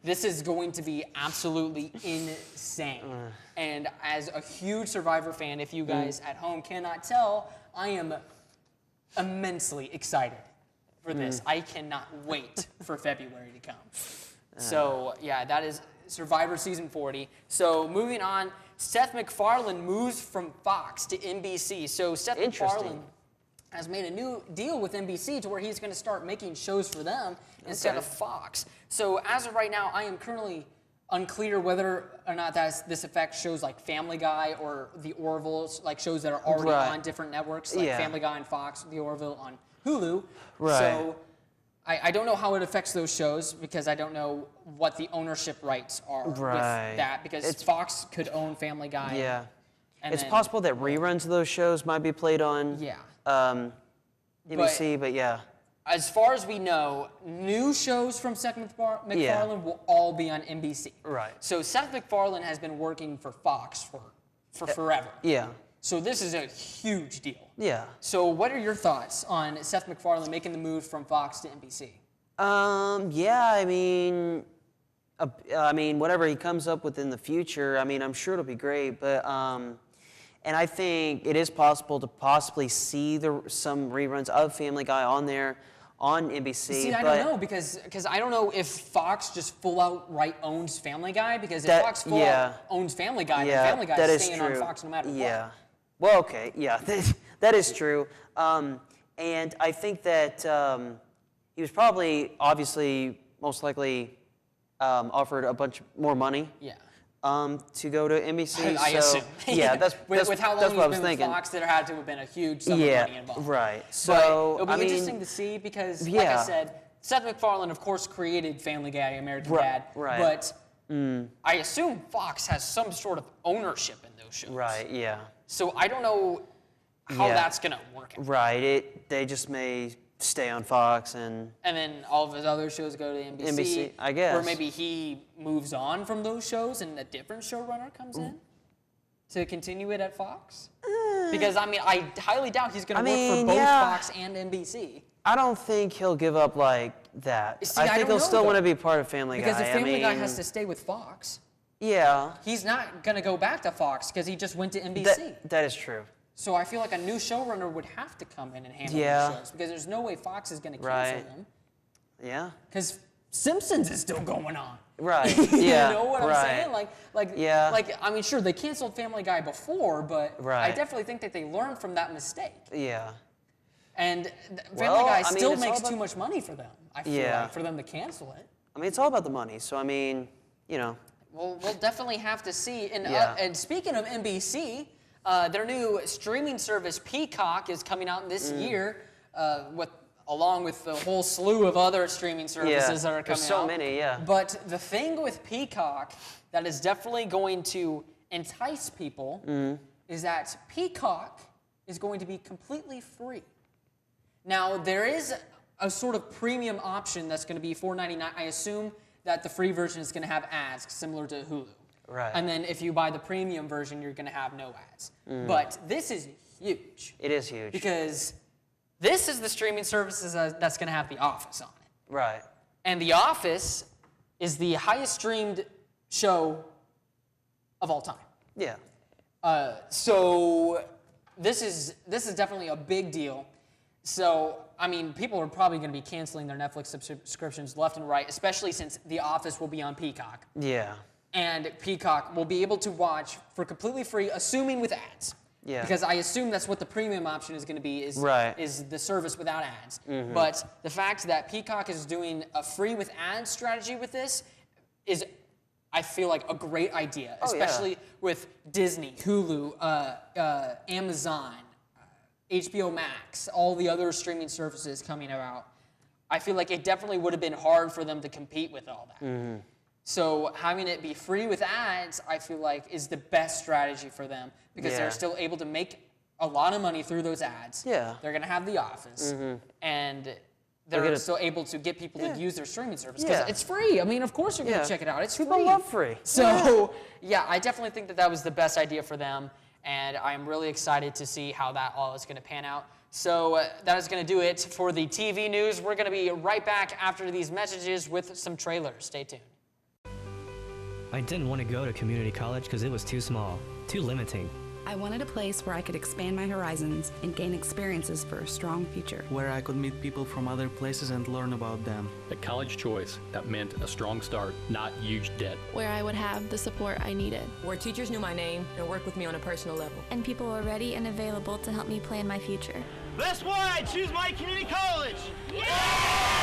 This is going to be absolutely insane. And as a huge Survivor fan, if you guys at home cannot tell, I am immensely excited for this. I cannot wait for February to come. So yeah, that is Survivor season 40. So moving on, Seth MacFarlane moves from Fox to NBC. So Seth MacFarlane has made a new deal with NBC to where he's going to start making shows for them instead of Fox. So as of right now, I am currently unclear whether or not this affects shows like Family Guy or The Orville, like shows that are already on different networks, like Family Guy on Fox, The Orville on Hulu. So I don't know how it affects those shows because I don't know what the ownership rights are with that, because Fox could own Family Guy. Yeah. And it's possible that reruns of those shows might be played on NBC, but yeah. As far as we know, new shows from Seth MacFarlane will all be on NBC. Right. So Seth MacFarlane has been working for Fox for forever. Yeah. So this is a huge deal. Yeah. So what are your thoughts on Seth MacFarlane making the move from Fox to NBC? Yeah, I mean, whatever he comes up with in the future, I mean, I'm sure it'll be great, but, and I think it is possible to possibly see some reruns of Family Guy on there on NBC. See, I don't know, because I don't know if Fox just full outright owns Family Guy, because if Fox full out owns Family Guy, then Family Guy is staying on Fox no matter what. Well, okay, yeah, that is true. And I think that he was probably, obviously, most likely offered a bunch more money. Yeah. To go to NBC. I assume. Yeah, that's with how long that's what I was he's been thinking. with Fox, there had to have been a huge sum of money involved. Right. But So it'll be I mean, interesting to see because, like I said, Seth MacFarlane, of course, created Family Guy, American Dad. Right. But I assume Fox has some sort of ownership in those shows. Right. Yeah. So I don't know how that's gonna work out. Right. They just may stay on Fox and then all of his other shows go to NBC. NBC, I guess. Or maybe he moves on from those shows and a different showrunner comes in to continue it at Fox. Because I mean, I highly doubt he's gonna work for both Fox and NBC. I don't think he'll give up like that. See, I think he'll still want to though. be part of Family Guy. Because if Family Guy has to stay with Fox, he's not gonna go back to Fox because he just went to NBC. That is true. So I feel like a new showrunner would have to come in and handle the shows because there's no way Fox is going to cancel them. Yeah. Because Simpsons is still going on. Right. You Yeah. know what I'm saying? Like, I mean, sure, they canceled Family Guy before, but I definitely think that they learned from that mistake. Yeah. And Family Guy still makes too much money for them. I feel like for them to cancel it. I mean, it's all about the money. So I mean, you know. Well, we'll definitely have to see. And speaking of NBC. Their new streaming service, Peacock, is coming out this year, along with the whole slew of other streaming services that are coming out. There's so many, But the thing with Peacock that is definitely going to entice people is that Peacock is going to be completely free. Now, there is a sort of premium option that's going to be $4.99. I assume that the free version is going to have ads, similar to Hulu. Right. And then if you buy the premium version, you're going to have no ads. But this is huge. It is huge. Because this is the streaming services that's going to have The Office on it. Right. And The Office is the highest streamed show of all time. Yeah. So this is definitely a big deal. So, I mean, people are probably going to be canceling their Netflix subscriptions left and right, especially since The Office will be on Peacock. Yeah. And Peacock will be able to watch for completely free, assuming with ads. Yeah. Because I assume that's what the premium option is going to be, is the service without ads. But the fact that Peacock is doing a free with ads strategy with this is, I feel like, a great idea, especially with Disney, Hulu, Amazon, HBO Max, all the other streaming services coming out. I feel like it definitely would have been hard for them to compete with all that. So having it be free with ads, I feel like, is the best strategy for them because they're still able to make a lot of money through those ads. Yeah. They're going to have The Office. And they're still able to get people to use their streaming service because it's free. I mean, of course you're going to check it out. It's free. People love free. So, I definitely think that was the best idea for them. And I'm really excited to see how that all is going to pan out. So that is going to do it for the TV news. We're going to be right back after these messages with some trailers. Stay tuned. I didn't want to go to community college because it was too small, too limiting. I wanted a place where I could expand my horizons and gain experiences for a strong future. Where I could meet people from other places and learn about them. A college choice that meant a strong start, not huge debt. Where I would have the support I needed. Where teachers knew my name and worked with me on a personal level. And people were ready and available to help me plan my future. That's why I choose my community college. Yeah!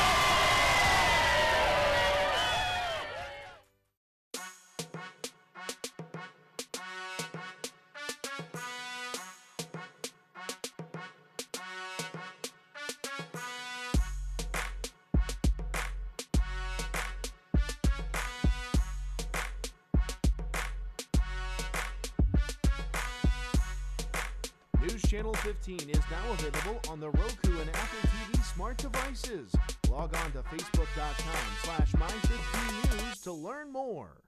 News Channel 15 is now available on the Roku and Apple TV smart devices. Log on to facebook.com/my15news to learn more.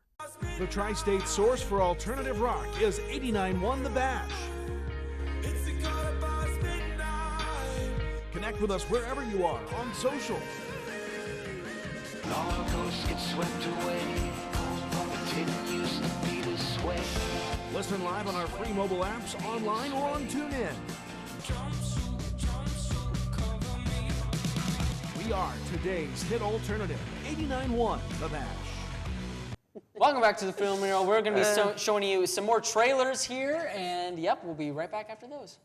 The tri-state source for alternative rock is 89.1 The Bash. Connect with us wherever you are on social. Listen live on our free mobile apps, online, or on TuneIn. We are today's hit alternative, 89.1 The Bash. Welcome back to the Film Reel. We're going to be showing you some more trailers here, and yep, we'll be right back after those.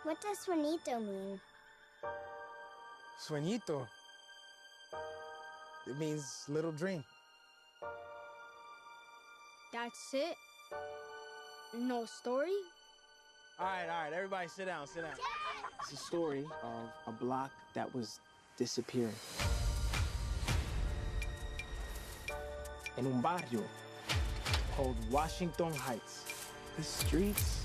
What does sueñito mean? Sueñito. It means little dream. That's it? No story? All right, everybody sit down. It's a story of a block that was disappearing. In un barrio called Washington Heights. The streets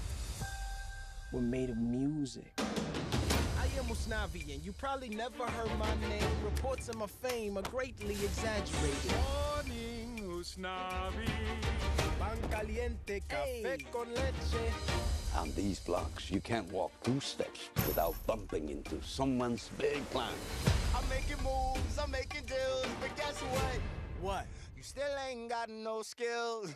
were made of music. I am Usnavi, and you probably never heard my name. Reports of my fame are greatly exaggerated. Morning, Usnavi. Pan caliente, café con leche. On these blocks, you can't walk 2 steps without bumping into someone's big plan. I'm making moves, I'm making deals, but guess what? What? You still ain't got no skills.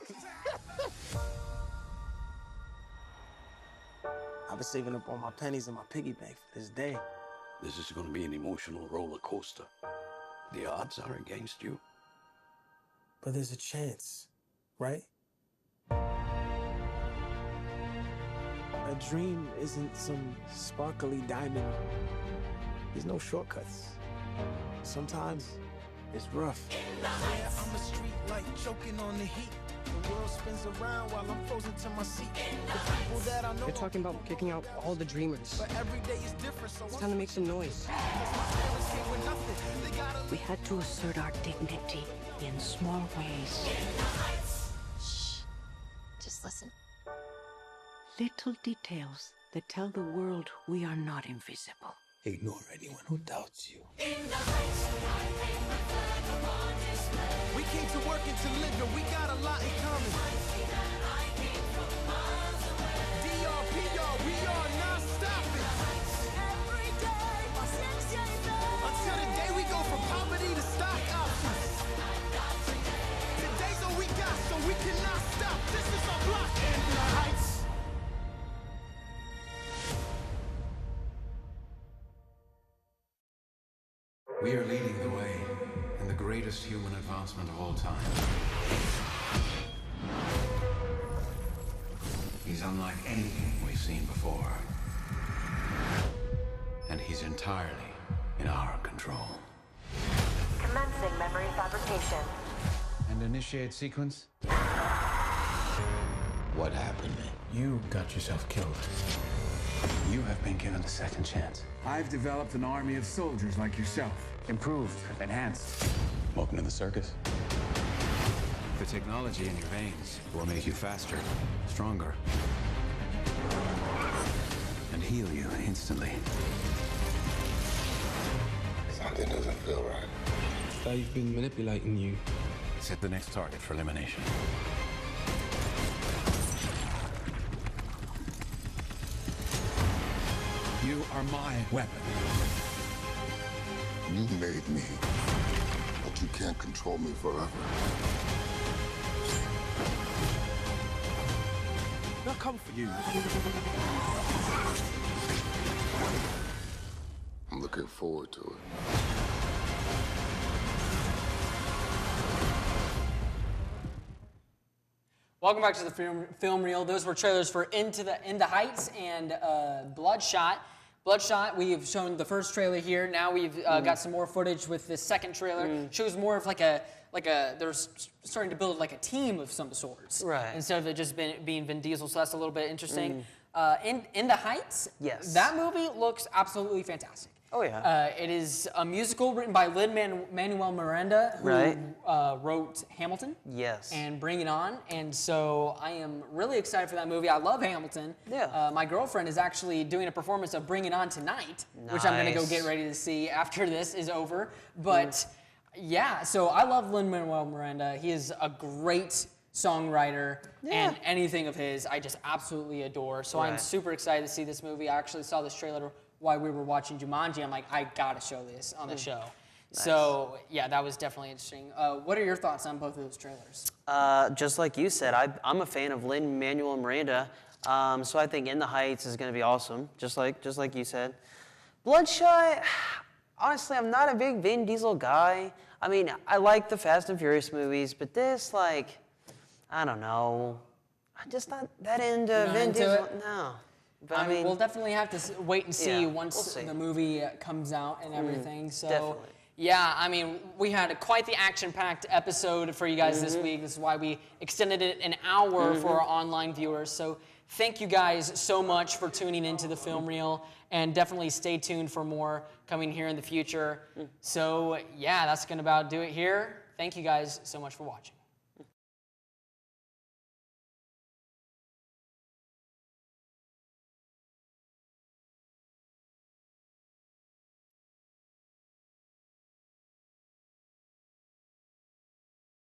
I've been saving up all my pennies in my piggy bank for this day. This is going to be an emotional roller coaster. The odds are against you. But there's a chance, right? A dream isn't some sparkly diamond. There's no shortcuts. Sometimes it's rough. Yeah, I'm a street light choking on the heat. The world spins around while I'm frozen to my seat. The people that I know. They're talking about kicking out all the dreamers. But every day is different, so it's time to make some noise. We had to assert our dignity in small ways. Shh. Just listen. Little details that tell the world we are not invisible. Ignore anyone who doubts you. We came to work and to live, and we got a lot in common. DRPR, we are not stopping. Every day, until the day we go from poverty to stock options. Today's all we got, so we cannot stop. This is our block in the Heights. We are leading the way in the greatest human advancement of all time. He's unlike anything we've seen before. And he's entirely in our control. Commencing memory fabrication. And initiate sequence? What happened? You got yourself killed. You have been given a second chance. I've developed an army of soldiers like yourself. Improved, enhanced. Welcome to the circus. The technology in your veins will make you faster, stronger, and heal you instantly. Something doesn't feel right. They've been manipulating you. Set the next target for elimination. You are my weapon. You made me, but you can't control me forever. They'll come for you. I'm looking forward to it. Welcome back to the film Reel. Those were trailers for Into the Heights and Bloodshot. Bloodshot, we've shown the first trailer here. Now we've got some more footage with the second trailer. Shows more of like a they're starting to build like a team of some sorts. Right. Instead of it just being Vin Diesel, so that's a little bit interesting. In the Heights, yes, that movie looks absolutely fantastic. Oh yeah. It is a musical written by Lin-Manuel Miranda, who wrote Hamilton. Yes. And Bring It On. And so I am really excited for that movie. I love Hamilton. Yeah. My girlfriend is actually doing a performance of Bring It On tonight, which I'm going to go get ready to see after this is over. But yeah, so I love Lin-Manuel Miranda. He is a great songwriter, and anything of his I just absolutely adore. So I'm super excited to see this movie. I actually saw this trailer while we were watching Jumanji. I'm like, I gotta show this on the show. Nice. So yeah, that was definitely interesting. What are your thoughts on both of those trailers? Just like you said, I'm a fan of Lin-Manuel Miranda, so I think In the Heights is going to be awesome, just like you said. Bloodshot, honestly, I'm not a big Vin Diesel guy. I mean, I like the Fast and Furious movies, but this, like, I don't know. I'm just not that into Vin Diesel. No. But I mean, we'll definitely have to wait and see once the movie comes out and everything. So, definitely. yeah, I mean, we had quite the action-packed episode for you guys this week. This is why we extended it an hour for our online viewers. So thank you guys so much for tuning into the Film Reel, and definitely stay tuned for more coming here in the future. So, yeah, that's going to about do it here. Thank you guys so much for watching.